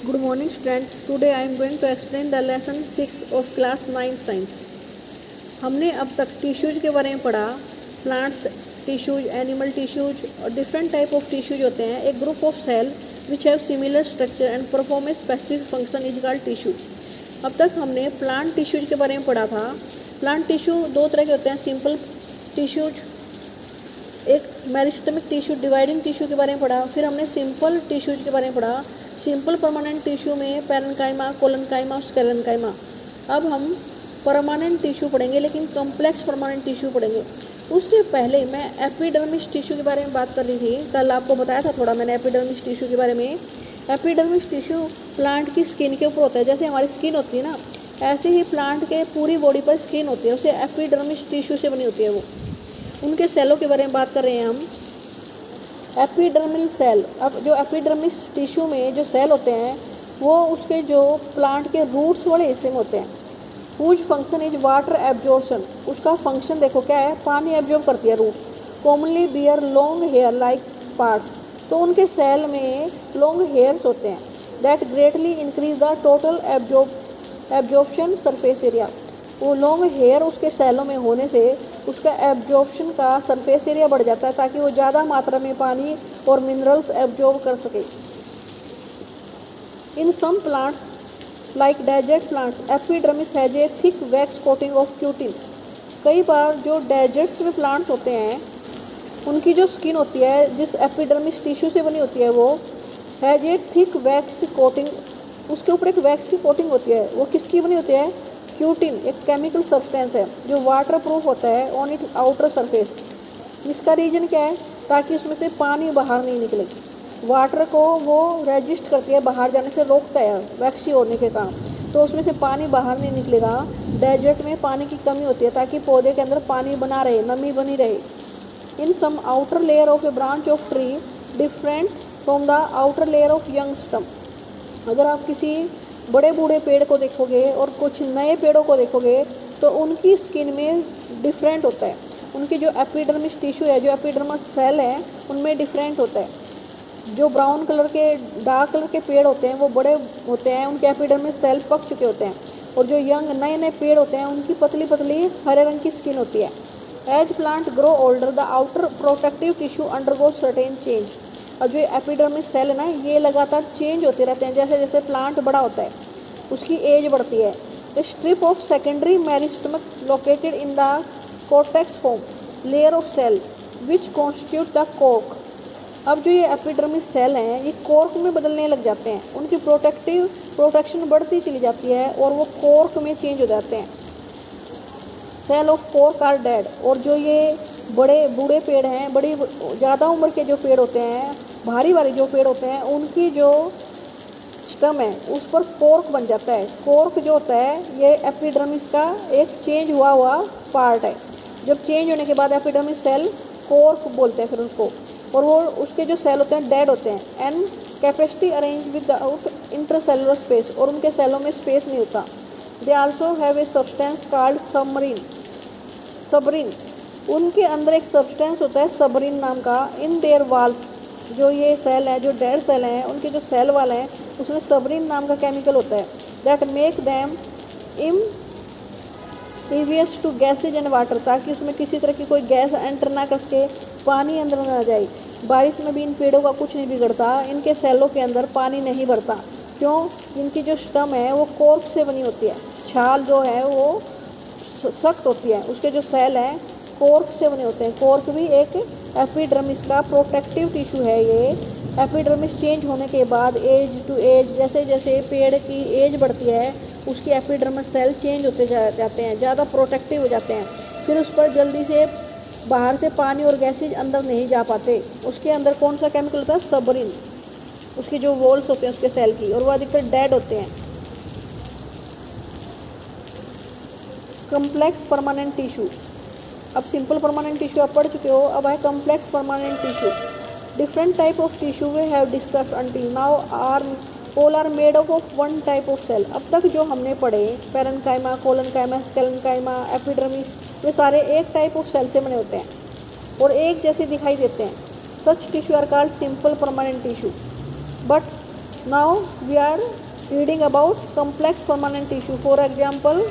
Good morning students. Today I am going to explain the lesson 6 of class 9 science. हमने अब तक tissues के बारे में पढ़ा. प्लांट्स टिश्यूज, एनिमल टिश्यूज और डिफरेंट टाइप ऑफ टिश्यूज होते हैं. एक group of cell which have similar structure and perform a specific function is called tissue. अब तक हमने प्लांट टिश्यूज के बारे में पढ़ा था. प्लांट टिश्यू दो तरह के होते हैं, सिंपल टिश्यूज, एक मेरिस्टेमिक टिश्यू, डिवाइडिंग टिश्यू के बारे में पढ़ा. फिर हमने सिंपल टिश्यूज के बारे में पढ़ा. सिंपल परमानेंट टिश्यू में पैरेन्काइमा, कोलेनकाइमा, स्केलेनकाइमा. अब हम परमानेंट टिश्यू पढ़ेंगे, लेकिन कॉम्प्लेक्स परमानेंट टिश्यू पढ़ेंगे. उससे पहले मैं एपिडर्मिस टिश्यू के बारे में बात कर रही थी. कल आपको बताया था थोड़ा मैंने एपिडर्मिस टिश्यू के बारे में. एपिडर्मिस टिश्यू प्लांट की स्किन के ऊपर होता है. जैसे हमारी स्किन होती है ना, ऐसे ही प्लांट के पूरी बॉडी पर स्किन होती है. उसे एपिडर्मिस टिश्यू से बनी होती है. वो उनके सेलों के बारे में बात कर रहे हैं हम. Epidermal cell. अब जो एपिडर्मिस टिश्यू में जो सेल होते हैं वो उसके जो प्लांट के रूट्स वाले हिस्से में होते हैं. Whose function is water absorption. उसका फंक्शन देखो क्या है, पानी एब्जॉर्ब करती है root. Commonly bear long hair like parts. तो उनके सेल में लॉन्ग हेयर्स होते हैं. That greatly increase the total absorption surface area. वो लॉन्ग हेयर उसके सेलों में होने से उसका एब्जॉर्प्शन का सरफेस एरिया बढ़ जाता है, ताकि वो ज़्यादा मात्रा में पानी और मिनरल्स एब्जॉर्ब कर सके. In some plants like desert plants epidermis has a thick wax coating of cutin. कई बार जो डेजर्ट्स में प्लांट्स होते हैं उनकी जो स्किन होती है जिस एपिडर्मिस टिश्यू से बनी होती है वो has a thick wax coating. उसके ऊपर एक वैक्स की कोटिंग होती है. वो किसकी बनी होती है? क्यूटिन. एक केमिकल सब्सटेंस है जो वाटर प्रूफ होता है ऑन इट आउटर सरफेस. इसका रीजन क्या है? ताकि उसमें से पानी बाहर नहीं निकले. वाटर को वो रेजिस्ट करती है, बाहर जाने से रोकता है वैक्सी होने के कारण. तो उसमें से पानी बाहर नहीं निकलेगा. डेजर्ट में पानी की कमी होती है ताकि पौधे के अंदर पानी बना रहे, नमी बनी रहे. In some outer layer of a branch of tree different from the outer layer of young stem. अगर आप किसी बड़े बूढ़े पेड़ को देखोगे और कुछ नए पेड़ों को देखोगे तो उनकी स्किन में डिफरेंट होता है. उनकी जो एपिडर्मिस टिश्यू है, जो एपिडर्मस सेल है, उनमें डिफरेंट होता है. जो ब्राउन कलर के, डार्क कलर के पेड़ होते हैं वो बड़े होते हैं, उनके एपिडर्मिस सेल पक चुके होते हैं. और जो यंग नए नए पेड़ होते हैं उनकी पतली पतली हरे रंग की स्किन होती है. As plant grow older the outer protective tissue undergo certain change. और जो एपिडर्मिस सेल है ना, ये लगातार चेंज होते रहते हैं. जैसे जैसे प्लांट बड़ा होता है उसकी एज बढ़ती है. The strip of secondary meristem located in the cortex form layer of cell which constitute the cork. अब जो ये एपिडर्मिस सेल हैं ये कॉर्क में बदलने लग जाते हैं. उनकी प्रोटेक्शन बढ़ती चली जाती है और वो कॉर्क में चेंज हो जाते हैं. Cell of cork are dead. और जो ये बड़े बूढ़े पेड़ हैं, बड़ी ज़्यादा उम्र के जो पेड़ होते हैं, भारी भारी जो पेड़ होते हैं, उनकी जो स्टम है उस पर कॉर्क बन जाता है. कॉर्क जो होता है ये एपिडर्मिस का एक चेंज हुआ पार्ट है. जब चेंज होने के बाद एपिडर्मिस सेल कॉर्क बोलते हैं फिर उसको. और वो उसके जो सेल होते हैं डेड होते हैं. And capacity arrange without intercellular space. और उनके सेलों में स्पेस नहीं होता. They also have a substance called suberin. उनके अंदर एक सब्सटेंस होता है सबरिन नाम का. In their walls. जो ये सेल है, जो डेड सेल हैं, उनके जो सेल वाले हैं उसमें सबरिन नाम का केमिकल होता है. That make them impervious to gases and water. ताकि उसमें किसी तरह की कोई गैस एंटर ना कर सके, पानी अंदर ना जाए. बारिश में भी इन पेड़ों का कुछ नहीं बिगड़ता. इनके सेलों के अंदर पानी नहीं भरता. क्यों? इनकी जो स्टम है वो कॉर्क से बनी होती है. छाल जो है वो सख्त होती है. उसके जो सेल हैं कॉर्क से बने होते हैं. कॉर्क भी एक एपिडर्मिस का प्रोटेक्टिव टिश्यू है. ये एपिडर्मिस चेंज होने के बाद एज टू एज, जैसे जैसे पेड़ की एज बढ़ती है उसकी एपिडर्मिस सेल चेंज होते जाते हैं, ज़्यादा प्रोटेक्टिव हो जाते हैं. फिर उस पर जल्दी से बाहर से पानी और गैसेज अंदर नहीं जा पाते. उसके अंदर कौन सा केमिकल होता है? सबरिन. उसकी जो वॉल्स होते हैं उसके सेल की, और वो अधिकतर डेड होते हैं. Complex permanent tissue. अब सिंपल परमानेंट टिश्यू आप पढ़ चुके हो. अब है complex permanent tissue. Different type of tissue we have discussed until now all are made of one type of cell. अब तक जो हमने पढ़े पैरेन्काइमा, कोलेनकाइमा, स्केलेनकाइमा, एपिडर्मिस, वे सारे एक टाइप ऑफ सेल से बने होते हैं और एक जैसे दिखाई देते हैं. सच tissue are called simple permanent tissue. But now we are reading about complex permanent tissue. For example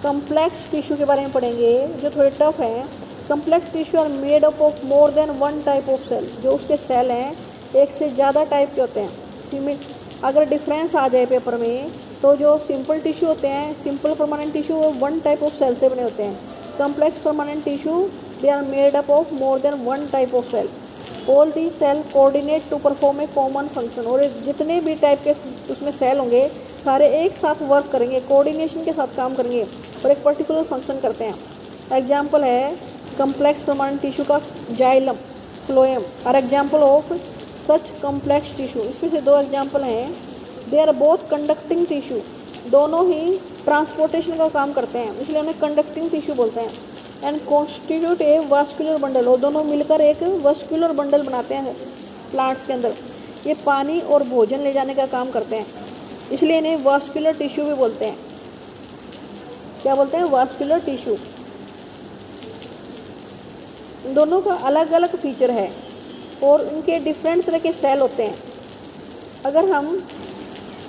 complex tissue के बारे में पढ़ेंगे जो थोड़े टफ हैं। Complex tissue are made up of more than one type of cell. जो उसके cell हैं एक से ज़्यादा टाइप के होते हैं। अगर डिफरेंस आ जाए पेपर में तो जो सिंपल टिश्यू होते हैं, सिंपल परमानेंट टिश्यू, वो वन टाइप ऑफ सेल से बने होते हैं। Complex permanent tissue they are made up of more than one type of cell. All the cell coordinate to perform a common function. और जितने भी टाइप के उसमें सेल होंगे सारे एक साथ वर्क करेंगे, कोऑर्डिनेशन के साथ काम करेंगे और एक पर्टिकुलर फंक्शन करते हैं। एग्जाम्पल है कम्प्लेक्स परमानेंट टिश्यू का xylem, phloem are example of such complex tissue. इसमें से दो एग्जाम्पल हैं। They are both conducting tissue, दोनों ही ट्रांसपोर्टेशन का काम करते हैं, इसलिए उन्हें कंडक्टिंग टिश्यू बोलते हैं। And constitute A vascular bundle, और दोनों मिलकर एक वास्कुलर बंडल बनाते हैं प्लांट्स के अंदर। ये पानी और भोजन ले जाने का काम करते हैं, इसलिए इन्हें वास्कुलर टिश्यू भी बोलते हैं। क्या बोलते हैं? Vascular tissue. दोनों का अलग अलग फीचर है और उनके डिफरेंट तरह के सेल होते हैं। अगर हम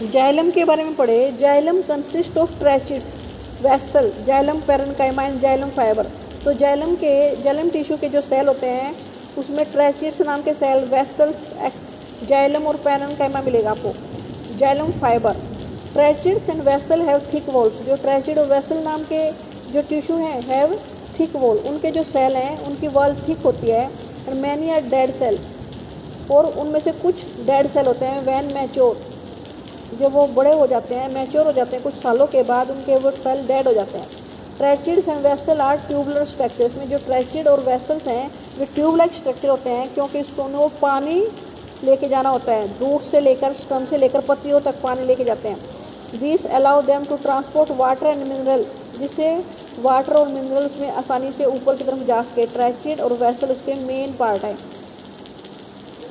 जाइलम के बारे में पढ़े, xylem consist of tracheids, vessel, xylem parenchyma and xylem fibre. तो जाइलम टिश्यू के जो सेल होते हैं उसमें ट्रैचिड्स नाम के सेल, वेसल्स, जाइलम और पैरेन्काइमा मिलेगा आपको। Xylem fibre, tracheids and vessel have thick walls. जो ट्रैचिड और वेसल नाम के जो टिश्यू हैं हैव थिक वॉल, उनके जो सेल हैं उनकी वॉल थिक होती है। And many are dead cell, और उनमें से कुछ डेड सेल होते हैं। वैन मैच्योर, जब वो बड़े हो जाते हैं, मैच्योर हो जाते हैं, कुछ सालों के बाद उनके वो सेल डेड हो जाते हैं। Tracheids and vessel are tubular structures. में जो ट्रैचिड और वेसल्स हैं वे ट्यूब लाइक स्ट्रक्चर होते हैं, क्योंकि इसको वो पानी लेके जाना होता है, रूट से लेकर, स्टम से लेकर पत्तियों तक पानी लेके जाते हैं। This allow them to transport water and mineral, जिससे वाटर और मिनरल्स में आसानी से ऊपर की तरफ जा सके। ट्रैचिड और वेसल उसके मेन पार्ट है।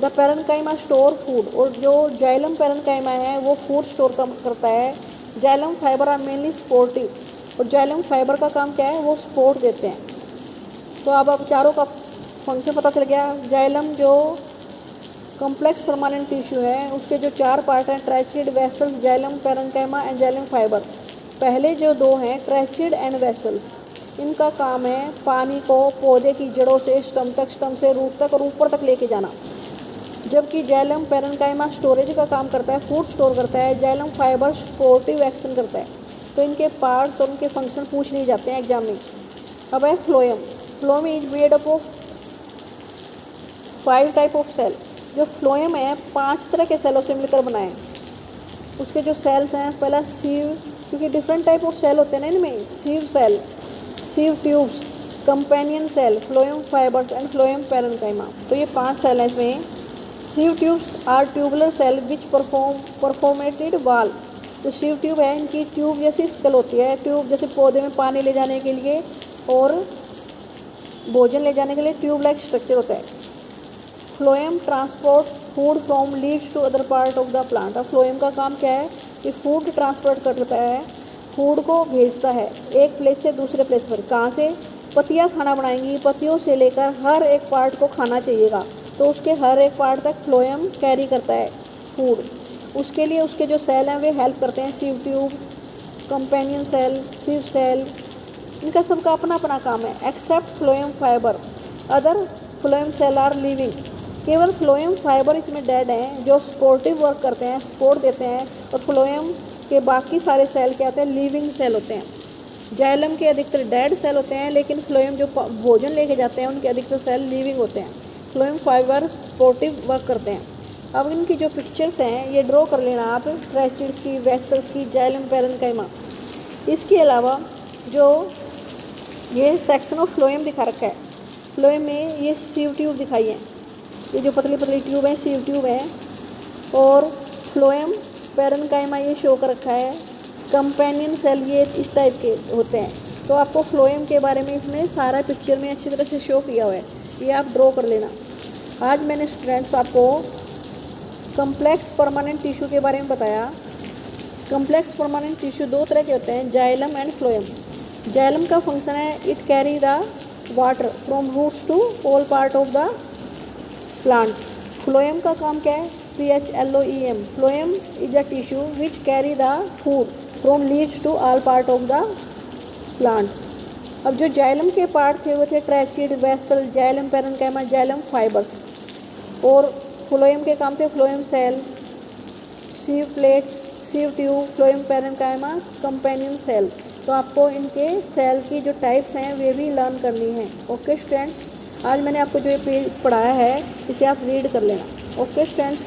द पैरेन्काइमा स्टोर फूड, और जो जाइलम पैरेन्काइमा है वो फूड स्टोर करता है। Xylem fibre are mainly supportive, और जाइलम फाइबर का काम क्या है? वो सपोर्ट देते हैं। तो अब चारों का फंक्शन पता चल गया। जाइलम जो कम्प्लेक्स परमानेंट टिश्यू है उसके जो चार पार्ट हैं, tracheid, vessels, xylem parenchyma and xylem fibre. पहले जो दो हैं ट्रैचिड एंड वेसल्स, इनका काम है पानी को पौधे की जड़ों से स्टम तक, स्टम से रूट तक और ऊपर तक लेके जाना। जबकि जाइलम पैरेन्काइमा स्टोरेज का काम करता है, फूड स्टोर करता है। जाइलम फाइबर सपोर्टिव एक्शन करता है। तो इनके पार्ट्स और उनके फंक्शन पूछ लिए जाते हैं एग्जाम में। अब है phloem. Phloem is made up of 5 type of cell. जो फ्लोएम है 5 तरह के सेलों से मिलकर बना है। उसके जो सेल्स हैं, पहला सीव, क्योंकि डिफरेंट टाइप ऑफ सेल होते हैं ना इनमें, sieve cell, sieve tubes, companion cell, phloem fibres and phloem parenchyma. तो ये 5 सेल हैं इसमें। Sieve tubes are tubular cell which perforated wall. जो सीव ट्यूब है इनकी ट्यूब जैसी स्कल होती है। ट्यूब जैसे पौधे में पानी ले जाने के लिए और भोजन ले जाने के लिए ट्यूब लाइक स्ट्रक्चर होता है। Phloem transport food from leaves to other part of the plant. अब फ्लोएम का काम क्या है कि फूड ट्रांसपोर्ट करता है, फूड को भेजता है एक प्लेस से दूसरे प्लेस पर। कहाँ से? पत्तियाँ खाना बनाएंगी, पत्तियों से लेकर हर एक पार्ट को खाना चाहिएगा, तो उसके हर एक पार्ट तक फ्लोएम कैरी करता है फूड। उसके लिए उसके जो सेल हैं वे हेल्प करते हैं। Sieve tube, companion cell, sieve cell, इनका सबका अपना अपना काम है। Except phloem fibre, other phloem cell are living. केवल फ्लोएम फाइबर इसमें डेड हैं जो सपोर्टिव वर्क करते हैं, सपोर्ट देते हैं। और फ्लोएम के बाकी सारे सेल क्या होते हैं? लिविंग सेल होते हैं। जाइलम के अधिकतर डेड सेल होते हैं, लेकिन फ्लोएम जो भोजन लेके जाते हैं उनके अधिकतर सेल लिविंग होते हैं। फ्लोएम फाइबर सपोर्टिव वर्क करते हैं। अब इनकी जो पिक्चर्स हैं ये ड्रॉ कर लेना आप, ट्रैचिड्स की, वेसल्स की, जाइलम पैरेन्काइमा। इसके अलावा जो ये सेक्शन ऑफ फ्लोएम दिखा रखा है, फ्लोएम में ये सीव ट्यूब दिखाई है, ये जो पतली पतली ट्यूब है सीव ट्यूब है। और फ्लोएम पैरेन्काइमा ये शो कर रखा है। कंपेनियन सेल ये इस टाइप के होते हैं। तो आपको फ्लोएम के बारे में इसमें सारा पिक्चर में अच्छी तरह से शो किया हुआ है, ये आप ड्रॉ कर लेना। आज मैंने स्टूडेंट्स आपको कम्प्लेक्स परमानेंट टिश्यू के बारे में बताया। कम्प्लेक्स परमानेंट टिश्यू 2 तरह के होते हैं, जाइलम एंड फ्लोएम। जाइलम का फंक्शन है it carry the water from roots to all part of the plant. Phloem का काम क्या है? phloem. Phloem is a tissue which carry the food from leaves to all part of the plant. अब जो xylem के part थे वो थे tracheid, vessel, xylem parenchyma, xylem fibres. और फ्लोएम के काम थे phloem cell, sieve plates, sieve tube, phloem parenchyma, companion cell. तो आपको इनके सेल की जो टाइप्स हैं वे भी लर्न करनी है। ओके स्टूडेंट्स, आज मैंने आपको जो ये पेज पढ़ाया है इसे आप रीड कर लेना। Okay students.